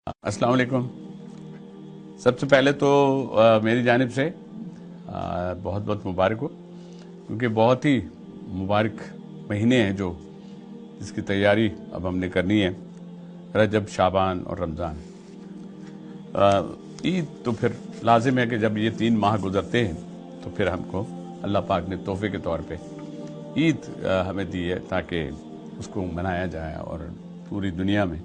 अस्सलाम वालेकुम। सबसे पहले तो मेरी जानिब से बहुत बहुत मुबारक हो, क्योंकि बहुत ही मुबारक महीने हैं जो इसकी तैयारी अब हमने करनी है, रजब, शाबान और रमज़ान। ईद तो फिर लाजिम है कि जब ये 3 माह गुजरते हैं तो फिर हमको अल्लाह पाक ने तोहफे के तौर पे ईद हमें दी है ताकि उसको मनाया जाए और पूरी दुनिया में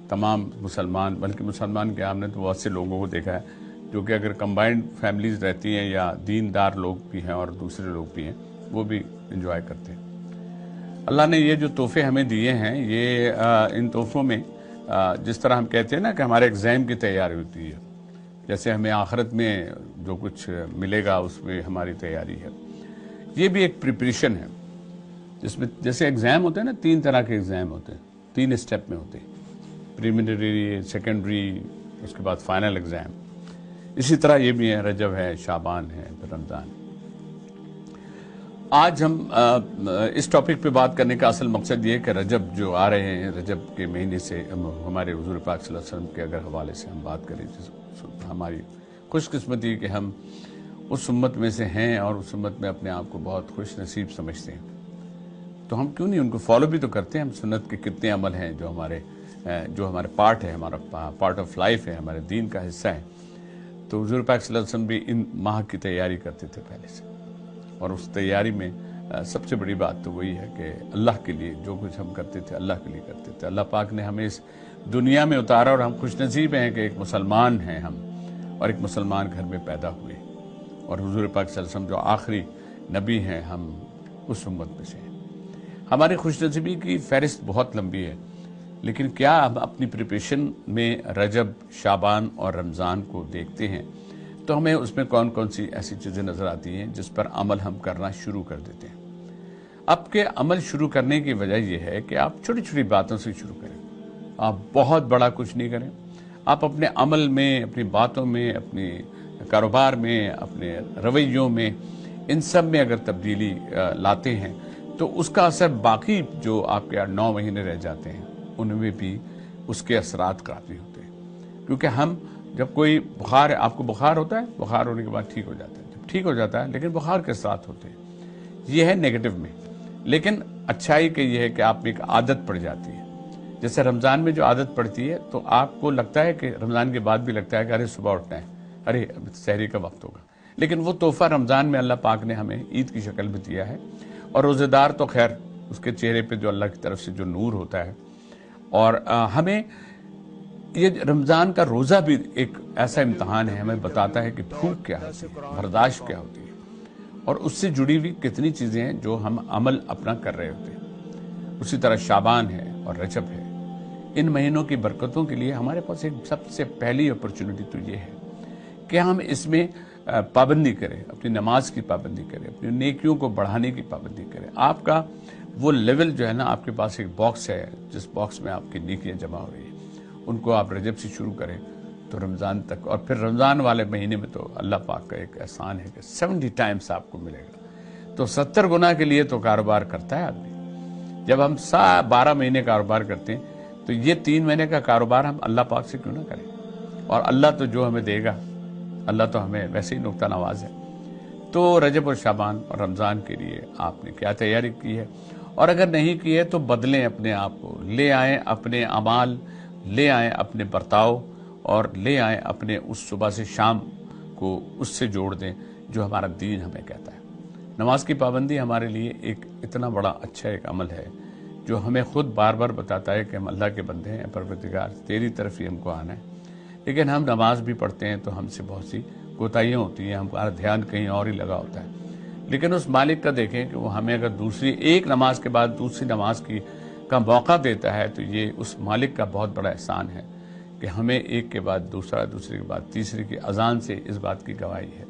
तमाम मुसलमान, बल्कि मुसलमान क्या, हमने तो बहुत से लोगों को देखा है जो कि अगर कंबाइंड फैमिलीज़ रहती हैं या दीनदार लोग भी हैं और दूसरे लोग भी हैं, वो भी इंजॉय करते हैं। अल्लाह ने ये जो तोहफे हमें दिए हैं, ये इन तोहफों में जिस तरह हम कहते हैं ना कि हमारे एग्ज़ाम की तैयारी होती है, जैसे हमें आखिरत में जो कुछ मिलेगा उसमें हमारी तैयारी है, ये भी एक प्रिपरेशन है जिसमें जैसे एग्ज़ाम होते हैं ना, 3 तरह के एग्ज़ाम होते हैं, 3 स्टेप में होते हैं, प्रीलिमिनरी, सेकेंडरी, उसके बाद फाइनल एग्ज़ाम। इसी तरह ये भी है, रजब है, शाबान है, फिर रमज़ान। आज हम इस टॉपिक पे बात करने का असल मकसद ये है कि रजब जो आ रहे हैं, रजब के महीने से हमारे हुज़ूर पाक सल्लल्लाहु अलैहि वसल्लम के अगर हवाले से हम बात करें, हमारी खुशकिस्मती कि हम उस उम्मत में से हैं और उस उम्मत में अपने आप को बहुत खुश नसीब समझते हैं, तो हम क्यों नहीं उनको फॉलो भी तो करते हैं। हम सुन्नत के कितने अमल हैं जो हमारे पार्ट है, हमारा पार्ट ऑफ लाइफ है, हमारे दीन का हिस्सा है। तो हुज़ूर पाक सल्लल्लाहु अलैहि वसल्लम भी इन माह की तैयारी करते थे पहले से, और उस तैयारी में सबसे बड़ी बात तो वही है कि अल्लाह के लिए जो कुछ हम करते थे, अल्लाह के लिए करते थे। अल्लाह पाक ने हमें इस दुनिया में उतारा और हम खुशनसीब हैं कि एक मुसलमान हैं हम, और एक मुसलमान घर में पैदा हुए, और हुज़ूर पाक सल्लल्लाहु अलैहि वसल्लम जो आखिरी नबी हैं, हम उस उम्मत में से हैं। हमारी खुशनसीबी की फहरिस्त बहुत लंबी है, लेकिन क्या हम अपनी प्रिपरेशन में रजब, शाबान और रमज़ान को देखते हैं तो हमें उसमें कौन कौन सी ऐसी चीज़ें नज़र आती हैं जिस पर अमल हम करना शुरू कर देते हैं। आपके अमल शुरू करने की वजह यह है कि आप छोटी छोटी बातों से शुरू करें, आप बहुत बड़ा कुछ नहीं करें। आप अपने अमल में, अपनी बातों में, अपने कारोबार में, अपने रवैयों में, इन सब में अगर तब्दीली लाते हैं तो उसका असर बाकी जो आपके 9 महीने रह जाते हैं उनमें भी उसके असरात काफ़ी होते हैं। क्योंकि हम जब कोई बुखार, आपको बुखार होता है, बुखार होने के बाद ठीक हो जाता है, जब ठीक हो जाता है लेकिन बुखार के साथ होते हैं, ये है नेगेटिव में। लेकिन अच्छाई के ये है कि आप में एक आदत पड़ जाती है। जैसे रमज़ान में जो आदत पड़ती है तो आपको लगता है कि रमज़ान के बाद भी लगता है कि अरे सुबह उठना है, अरे अब सहरी का वक्त होगा। लेकिन वो तोहफ़ा रमज़ान में अल्लाह पाक ने हमें ईद की शक्ल में दिया है, और रोज़ेदार तो खैर उसके चेहरे पे जो अल्लाह की तरफ से जो नूर होता है। और हमें ये रमज़ान का रोज़ा भी एक ऐसा इम्तहान है, हमें बताता है कि भूख क्या होती है, बर्दाश्त क्या होती है, और उससे जुड़ी हुई कितनी चीज़ें हैं जो हम अमल अपना कर रहे होते हैं। उसी तरह शाबान है और रजब है। इन महीनों की बरकतों के लिए हमारे पास एक सबसे पहली अपॉर्चुनिटी तो ये है कि हम इसमें पाबंदी करें, अपनी नमाज की पाबंदी करें, अपनी नेकियों को बढ़ाने की पाबंदी करें। आपका वो लेवल जो है ना, आपके पास एक बॉक्स है जिस बॉक्स में आपकी नेकियां जमा हो रही है, उनको आप रजब से शुरू करें तो रमज़ान तक, और फिर रमज़ान वाले महीने में तो अल्लाह पाक का एक एहसान है कि 70 टाइम्स आपको मिलेगा। तो 70 गुना के लिए तो कारोबार करता है आदमी। जब हम 12 महीने कारोबार करते हैं तो ये 3 महीने का कारोबार हम अल्लाह पाक से क्यों ना करें। और अल्लाह तो जो हमें देगा, अल्लाह तो हमें वैसे ही नुक्ता नवाज है। तो रजब और शाबान और रमज़ान के लिए आपने क्या तैयारी की है, और अगर नहीं की है तो बदलें अपने आप को, ले आएँ अपने अमाल, ले आएँ अपने बर्ताव, और ले आएँ अपने उस सुबह से शाम को उससे जोड़ दें जो हमारा दीन हमें कहता है। नमाज की पाबंदी हमारे लिए एक इतना बड़ा अच्छा एक अमल है जो हमें खुद बार बार बताता है कि हम अल्लाह के बंदे हैं, परवरदिगार तेरी तरफ ही हमको आना है। लेकिन हम नमाज भी पढ़ते हैं तो हमसे बहुत सी कोताहियाँ होती हैं, हमारा ध्यान कहीं और ही लगा होता है। लेकिन उस मालिक का देखें कि वो हमें अगर दूसरी एक नमाज के बाद दूसरी नमाज का मौका देता है तो ये उस मालिक का बहुत बड़ा एहसान है कि हमें एक के बाद दूसरा, दूसरे के बाद तीसरे की अजान से इस बात की गवाही है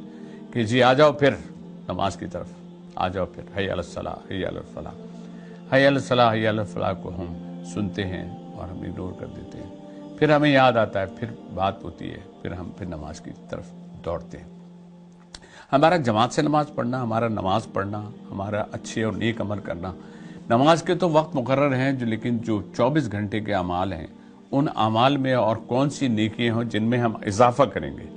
कि जी आ जाओ फिर नमाज की तरफ, आ जाओ फिर, हय्या अलस सलाह, हय्या अलल फलाह, हय्या अलस सलाह, हय्या अलल फलाह को हम सुनते हैं और हम इग्नोर कर देते हैं। फिर हमें याद आता है, फिर बात होती है, फिर हम फिर नमाज की तरफ दौड़ते हैं। हमारा जमात से नमाज पढ़ना, हमारा नमाज पढ़ना, हमारा अच्छे और नेक अमल करना, नमाज के तो वक्त मुकर्रर हैं जो, लेकिन जो 24 घंटे के अमाल हैं ان अमाल में और कौन सी नेकियां हों जिनमें हम इजाफा करेंगे,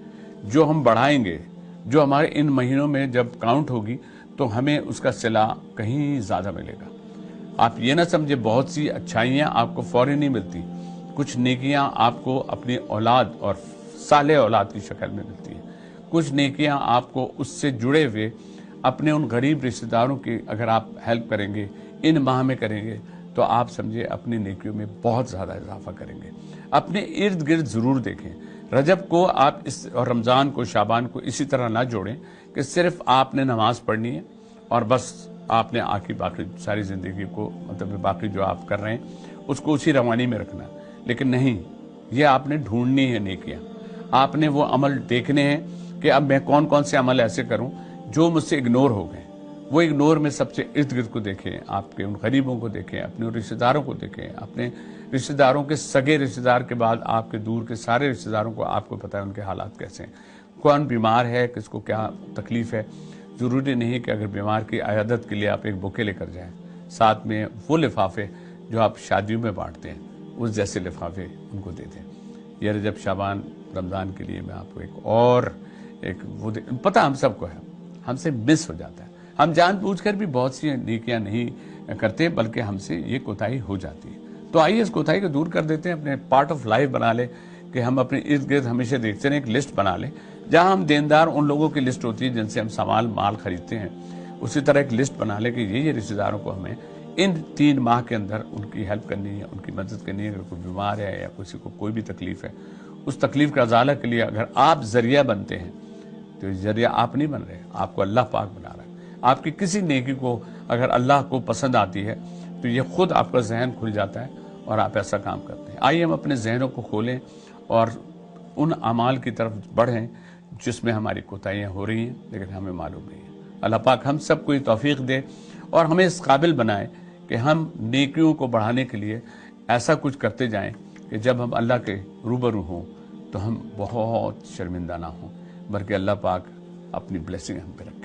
जो हम बढ़ाएंगे, जो हमारे इन महीनों में जब काउंट होगी तो हमें उसका सिला कहीं ज़्यादा मिलेगा। आप ये ना समझे बहुत सी अच्छाइयाँ आपको फौरन नहीं मिलती, कुछ नेकियां आपको अपनी औलाद और साले औलाद की शक्ल में मिलती हैं। कुछ नेकियां आपको उससे जुड़े हुए अपने उन गरीब रिश्तेदारों की अगर आप हेल्प करेंगे, इन माह में करेंगे, तो आप समझे अपनी नेकियों में बहुत ज़्यादा इजाफा करेंगे। अपने इर्द गिर्द ज़रूर देखें। रजब को आप इस और रमज़ान को, शाबान को इसी तरह ना जोड़ें कि सिर्फ आपने नमाज पढ़नी है और बस आपने आखिरी बाकी सारी ज़िंदगी को, मतलब बाकी जो आप कर रहे हैं उसको उसी रवानी में रखना। लेकिन नहीं, ये आपने ढूंढनी है नेकियां। आपने वो अमल देखने हैं कि अब मैं कौन कौन से अमल ऐसे करूं जो मुझसे इग्नोर हो गए। वो इग्नोर में सबसे इर्द गिर्द को देखें, आपके उन गरीबों को देखें, अपने उन रिश्तेदारों को देखें, अपने रिश्तेदारों के सगे रिश्तेदार के बाद आपके दूर के सारे रिश्तेदारों को आपको पता है उनके हालात कैसे हैं, कौन बीमार है, किसको क्या तकलीफ है। ज़रूरी नहीं कि अगर बीमार की अयादत के लिए आप एक बुके लेकर जाएं, साथ में वो लिफाफे जो आप शादियों में बांटते हैं उस जैसे लिफाफे उनको दे दें। ये रजब शाबान रमज़ान के लिए मैं आपको एक वो पता हम सबको है, हमसे मिस हो जाता है। हम जानबूझकर भी बहुत सी नेकियां नहीं करते, बल्कि हमसे ये कोताही हो जाती है। तो आइए इस कोताही को दूर कर देते हैं, अपने पार्ट ऑफ लाइफ बना ले कि हम अपने इर्द गिर्द हमेशा देखते हैं, एक लिस्ट बना लें जहां हम देनदार उन लोगों की लिस्ट होती है जिनसे हम सामान माल खरीदते हैं। उसी तरह एक लिस्ट बना ले कि ये रिश्तेदारों को हमें इन 3 माह के अंदर उनकी हेल्प करनी है, उनकी मदद करनी है। अगर कोई बीमार है या किसी को कोई भी तकलीफ है, उस तकलीफ का अजाला के लिए अगर आप जरिया बनते हैं तो जरिया आप नहीं बन रहे, आपको अल्लाह पाक बना रहा है। आपकी किसी नेकी को अगर अल्लाह को पसंद आती है तो ये खुद आपका जहन खुल जाता है और आप ऐसा काम करते हैं। आइए हम अपने जहनों को खोलें और उन अमाल की तरफ बढ़ें जिसमें हमारी कोताहियाँ हो रही हैं लेकिन हमें मालूम नहीं है। अल्लाह पाक हम सबको ये तौफीक दे और हमें इस काबिल बनाए कि हम नेकियों को बढ़ाने के लिए ऐसा कुछ करते जाएं कि जब हम अल्लाह के रूबरू हों तो हम बहुत शर्मिंदा ना हों, बल्कि अल्लाह पाक अपनी ब्लेसिंग हम पे रखें।